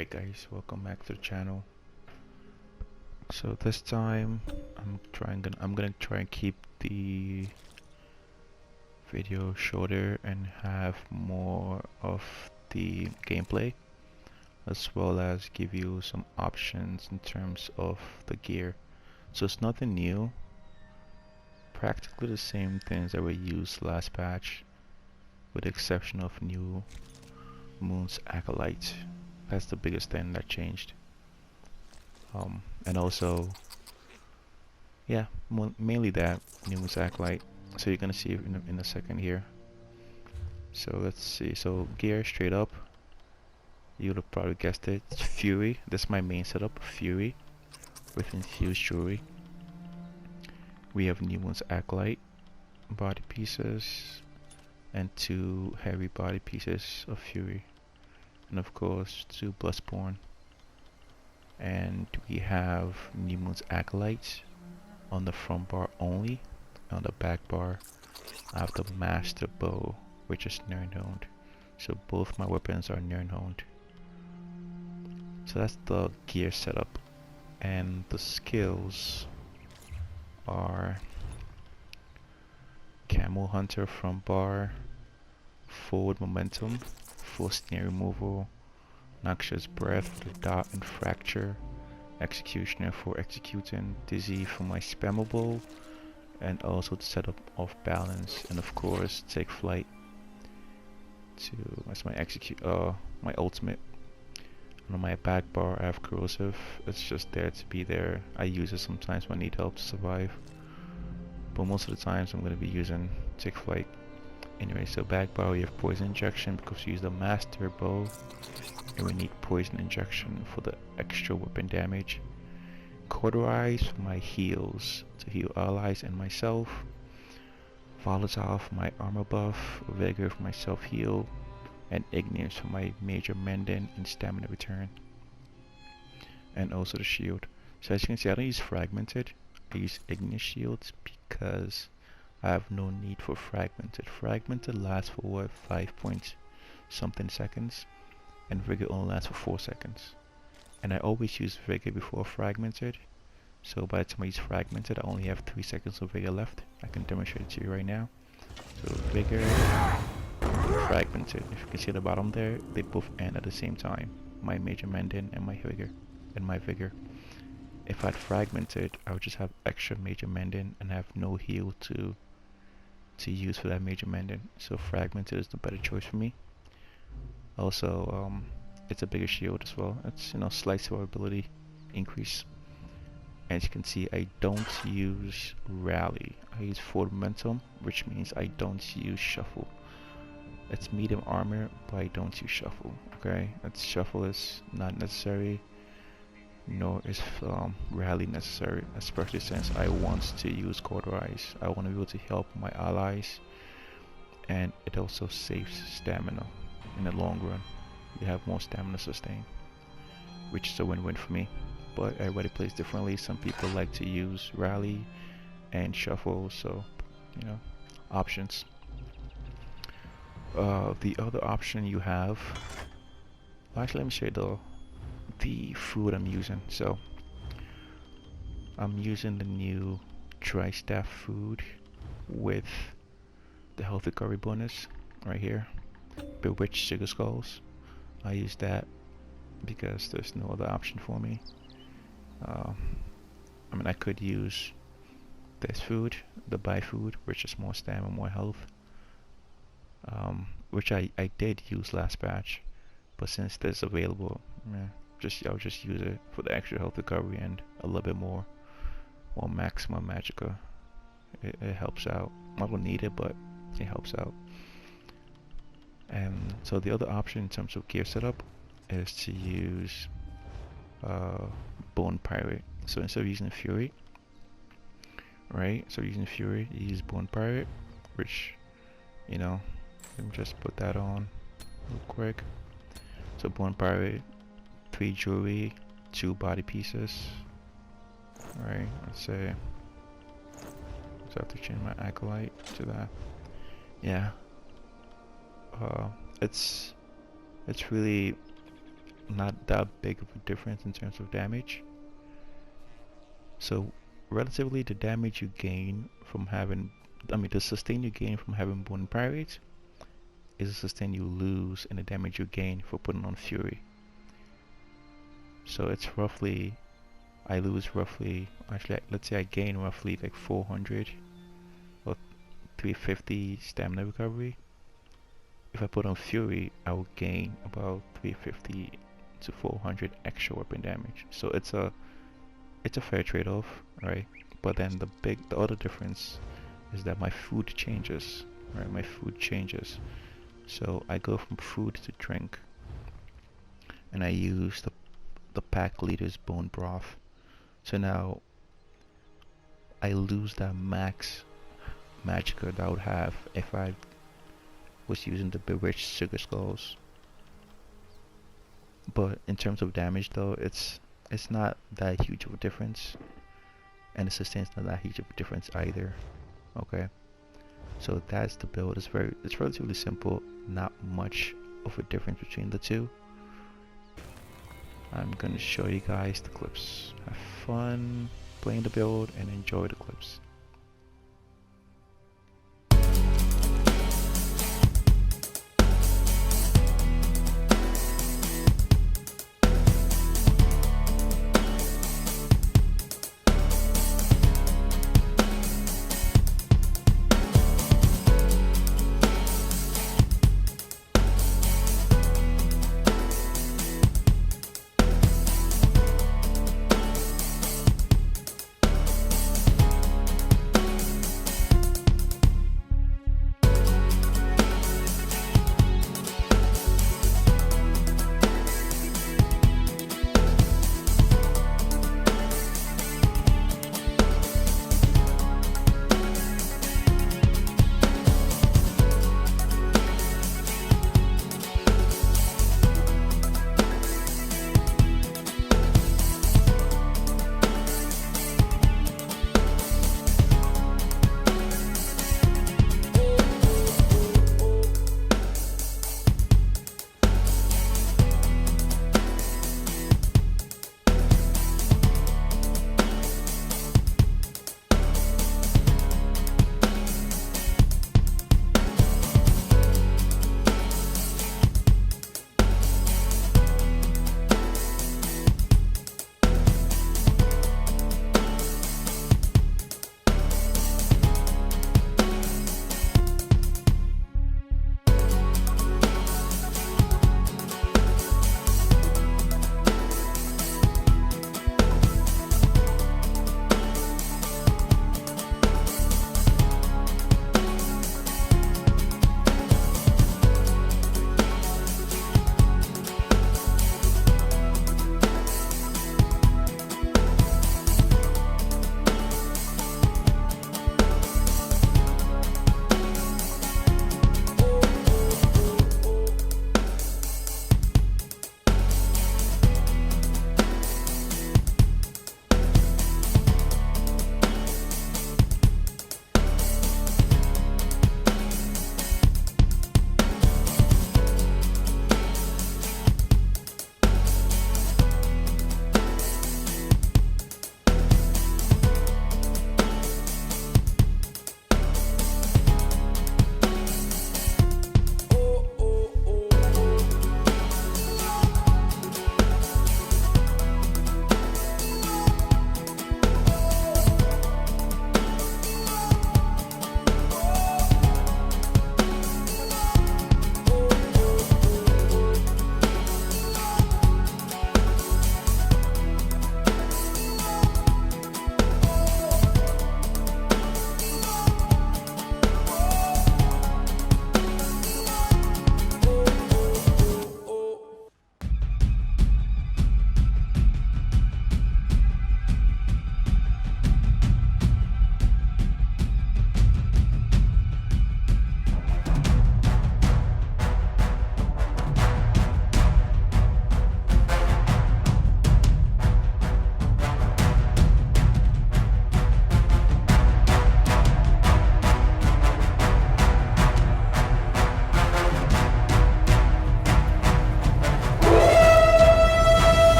Alright guys, welcome back to the channel. So this time I'm gonna try and keep the video shorter and have more of the gameplay, as well as give you some options in terms of the gear. So it's nothing new, practically the same things that were used last patch, with the exception of New Moon's Acolyte. That's the biggest thing that changed. And also, yeah, mainly that New Moon's Acolyte. So you're gonna see it in a second here. So let's see. So gear straight up, you'd have probably guessed it. It's Fury. This is my main setup, Fury, with infused jewelry. We have New Moon's Acolyte body pieces and 2 heavy body pieces of Fury, and of course 2 bloodspawn. And we have New Moon's Acolyte on the front bar only. On the back bar I have the Master Bow, which is nerd-honed. So both my weapons are nerd-honed. So that's the gear setup. And the skills are Camel Hunter front bar, forward momentum, full snare removal, Noxious Breath with a dot and fracture, Executioner for executing, Dizzy for my spammable, and also to set up off balance, and of course take flight to that's my my ultimate. And on my back bar I have corrosive. It's just there to be there. I use it sometimes when I need help to survive, but most of the times I'm going to be using take flight. Anyway, so back bar we have poison injection because we use the Master Bow, and we need poison injection for the extra weapon damage. Cauterize for my heals to heal allies and myself. Volatile for my armor buff. Vigor for my self heal, and Igneous for my major mending and stamina return. And also the shield. So as you can see, I don't use fragmented. I use Igneous shields because I have no need for fragmented. Fragmented lasts for what, 5 point something seconds, and Vigor only lasts for 4 seconds. And I always use Vigor before fragmented, so by the time I use fragmented I only have 3 seconds of Vigor left. I can demonstrate it to you right now. So Vigor, fragmented. If you can see at the bottom there, they both end at the same time. My major mending and my Vigor. If I'd fragmented, I would just have extra major mending and have no heal to use for that major mending. So fragmented is the better choice for me. Also, it's a bigger shield as well. It's, slight survivability increase. As you can see, I don't use rally. I use forward momentum, which means I don't use shuffle. It's medium armor, but I don't use shuffle. Okay, shuffle is not necessary, nor is rally necessary, especially since I want to use cauterize. I want to be able to help my allies, and it also saves stamina in the long run. You have more stamina sustain, which is a win-win for me. But everybody plays differently. Some people like to use rally and shuffle, so options. The other option you have, actually let me show you the food I'm using. So I'm using the new dry staff food with the health recovery bonus right here, bewitched sugar skulls. I use that because there's no other option for me. I mean, I could use this food, the buy food, which is more stamina, more health, which I did use last batch, but since this is available, I'll just use it for the extra health recovery and a little bit more maximum magicka. It helps out. I don't need it, but it helps out. And so the other option in terms of gear setup is to use Bone Pirate. So instead of using Fury, right? So using Fury, you use Bone Pirate, which, let me just put that on real quick. So Bone Pirate, 3 jewelry, 2 body pieces. Alright, let's say, so I have to change my Acolyte to that. Yeah. It's really not that big of a difference in terms of damage. So relatively the damage you gain from having, the sustain you gain from having Bone Pirate is the sustain you lose and the damage you gain for putting on Fury. So it's roughly, I lose roughly, actually let's say I gain roughly like 400 or 350 stamina recovery. If I put on Fury, I will gain about 350 to 400 extra weapon damage. So it's a fair trade-off, right? But then the other difference is that my food changes, right? My food changes. So I go from food to drink, and I use the pack leader's bone broth. So now I lose that max magicka that I would have if I was using the bewitched sugar skulls. But in terms of damage though, it's not that huge of a difference, and the sustain's not that huge of a difference either. Okay, so that's the build. It's relatively simple, not much of a difference between the two. I'm gonna show you guys the clips. Have fun playing the build and enjoy the clips.